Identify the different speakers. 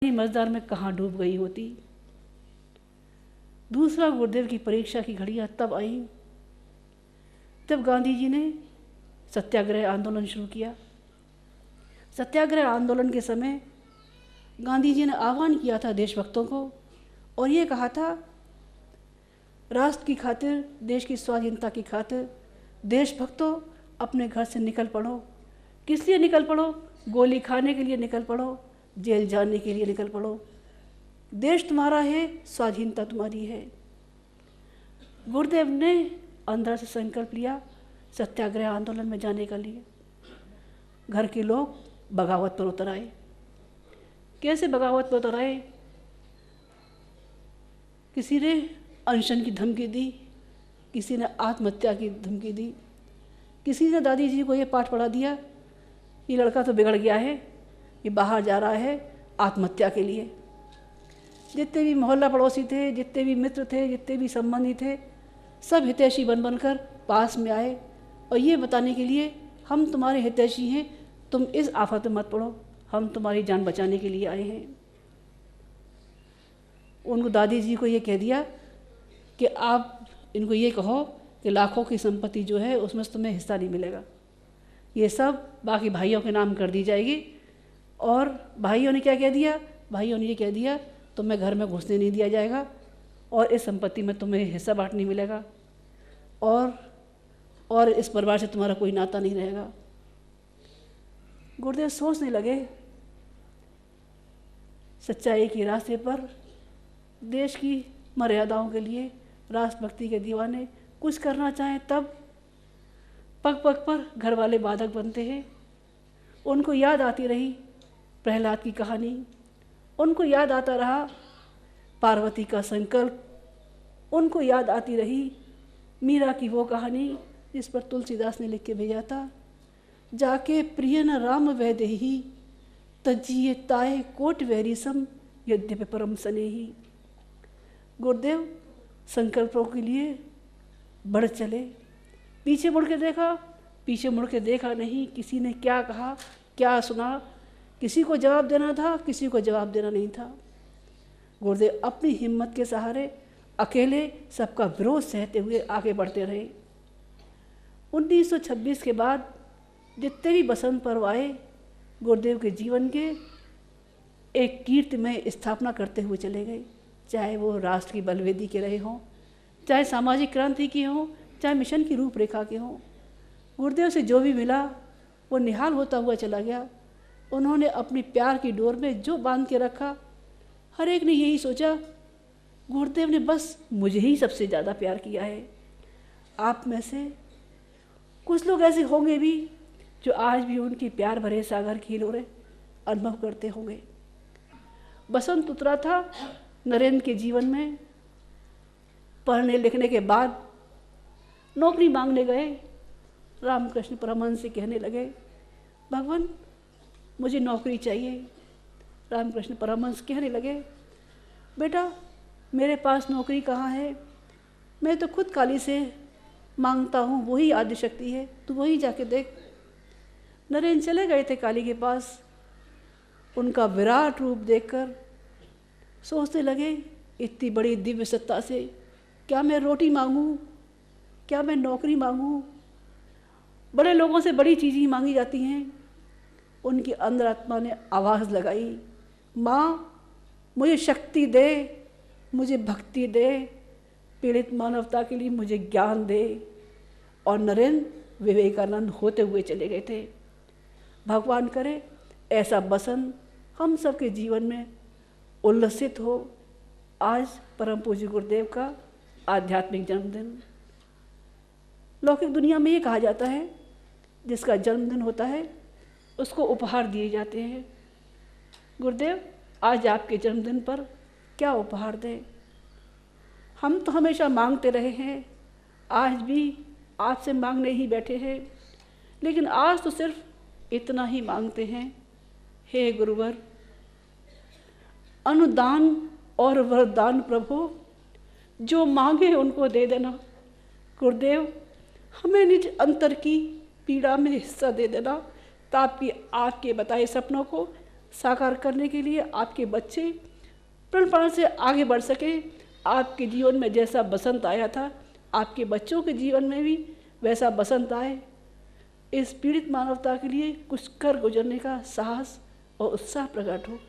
Speaker 1: मझदार में कहाँ डूब गई होती। दूसरा गुरुदेव की परीक्षा की घड़ियाँ तब आई जब गांधी जी ने सत्याग्रह आंदोलन शुरू किया। सत्याग्रह आंदोलन के समय गांधी जी ने आह्वान किया था देशभक्तों को और ये कहा था, राष्ट्र की खातिर, देश की स्वाधीनता की खातिर देशभक्तों अपने घर से निकल पड़ो। किस लिए निकल पड़ो? गोली खाने के लिए निकल पड़ो, जेल जाने के लिए निकल पड़ो। देश तुम्हारा है, स्वाधीनता तुम्हारी है। गुरुदेव ने अंदर से संकल्प लिया सत्याग्रह आंदोलन में जाने के लिए। घर के लोग बगावत पर उतर आए। कैसे बगावत पर उतर आए? किसी ने अनशन की धमकी दी, किसी ने आत्महत्या की धमकी दी, किसी ने दादी जी को ये पाठ पढ़ा दिया, ये लड़का तो बिगड़ गया है, ये बाहर जा रहा है आत्महत्या के लिए। जितने भी मोहल्ला पड़ोसी थे, जितने भी मित्र थे, जितने भी संबंधी थे, सब हितैषी बनकर पास में आए और ये बताने के लिए, हम तुम्हारे हितैषी हैं, तुम इस आफत में मत पड़ो, हम तुम्हारी जान बचाने के लिए आए हैं। उनको दादी जी को ये कह दिया कि आप इनको ये कहो कि लाखों की संपत्ति जो है उसमें से तुम्हें हिस्सा नहीं मिलेगा, ये सब बाकी भाइयों के नाम कर दी जाएगी। और भाइयों ने क्या कह दिया? भाइयों ने ये कह दिया तुम्हें घर में घुसने नहीं दिया जाएगा और इस संपत्ति में तुम्हें हिस्सा बांट नहीं मिलेगा और इस परिवार से तुम्हारा कोई नाता नहीं रहेगा। गुरुदेव सोचने लगे, सच्चाई के रास्ते पर देश की मर्यादाओं के लिए राष्ट्रभक्ति के दीवाने कुछ करना चाहें तब पग पग पर घर वाले बाधक बनते हैं। उनको याद आती रही प्रहलाद की कहानी, उनको याद आता रहा पार्वती का संकल्प, उनको याद आती रही मीरा की वो कहानी जिस पर तुलसीदास ने लिख के भेजा था, जाके प्रिय न राम वैदेही तजिए ताए कोट वैरिसम यद्यपि परम स्नेही। गुरुदेव संकल्पों के लिए बढ़ चले। पीछे मुड़ के देखा नहीं किसी ने क्या कहा, क्या सुना, किसी को जवाब देना था, किसी को जवाब देना नहीं था। गुरुदेव अपनी हिम्मत के सहारे अकेले सबका विरोध सहते हुए आगे बढ़ते रहे। 1926 के बाद जितने भी बसंत पर्व आए, गुरुदेव के जीवन के एक कीर्तिमय स्थापना करते हुए चले गए। चाहे वो राष्ट्र की बलवेदी के रहे हों, चाहे सामाजिक क्रांति के हों, चाहे मिशन की रूपरेखा के हों, गुरुदेव से जो भी मिला वो निहाल होता हुआ चला गया। उन्होंने अपनी प्यार की डोर में जो बांध के रखा, हर एक ने यही सोचा गुरुदेव ने बस मुझे ही सबसे ज़्यादा प्यार किया है। आप में से कुछ लोग ऐसे होंगे भी जो आज भी उनकी प्यार भरे सागर की हिलोरें अनुभव करते होंगे। बसंत उतरा था नरेंद्र के जीवन में। पढ़ने लिखने के बाद नौकरी मांगने गए। रामकृष्ण परमहंस से कहने लगे, भगवान मुझे नौकरी चाहिए। रामकृष्ण परमहंस कहने लगे, बेटा मेरे पास नौकरी कहाँ है, मैं तो खुद काली से मांगता हूँ, वही आदिशक्ति है, तू वही जाके देख। नरेंद्र चले गए थे काली के पास। उनका विराट रूप देखकर सोचने लगे, इतनी बड़ी दिव्य सत्ता से क्या मैं रोटी मांगूँ, क्या मैं नौकरी मांगूँ? बड़े लोगों से बड़ी चीज़ें मांगी जाती हैं। उनकी अंतरात्मा ने आवाज़ लगाई, माँ मुझे शक्ति दे, मुझे भक्ति दे, पीड़ित मानवता के लिए मुझे ज्ञान दे। और नरेंद्र विवेकानंद होते हुए चले गए थे। भगवान करे ऐसा बसंत हम सबके जीवन में उल्लसित हो। आज परम पूज्य गुरुदेव का आध्यात्मिक जन्मदिन। लौकिक दुनिया में ये कहा जाता है जिसका जन्मदिन होता है उसको उपहार दिए जाते हैं। गुरुदेव आज आपके जन्मदिन पर क्या उपहार दें? हम तो हमेशा मांगते रहे हैं, आज भी आपसे मांगने ही बैठे हैं, लेकिन आज तो सिर्फ इतना ही मांगते हैं, हे गुरुवर अनुदान और वरदान प्रभु जो मांगे उनको दे देना। गुरुदेव हमें निज अंतर की पीड़ा में हिस्सा दे देना ताकि आपके बताए सपनों को साकार करने के लिए आपके बच्चे प्रण प्राण से आगे बढ़ सके। आपके जीवन में जैसा बसंत आया था, आपके बच्चों के जीवन में भी वैसा बसंत आए। इस पीड़ित मानवता के लिए कुछ कर गुजरने का साहस और उत्साह प्रकट हो।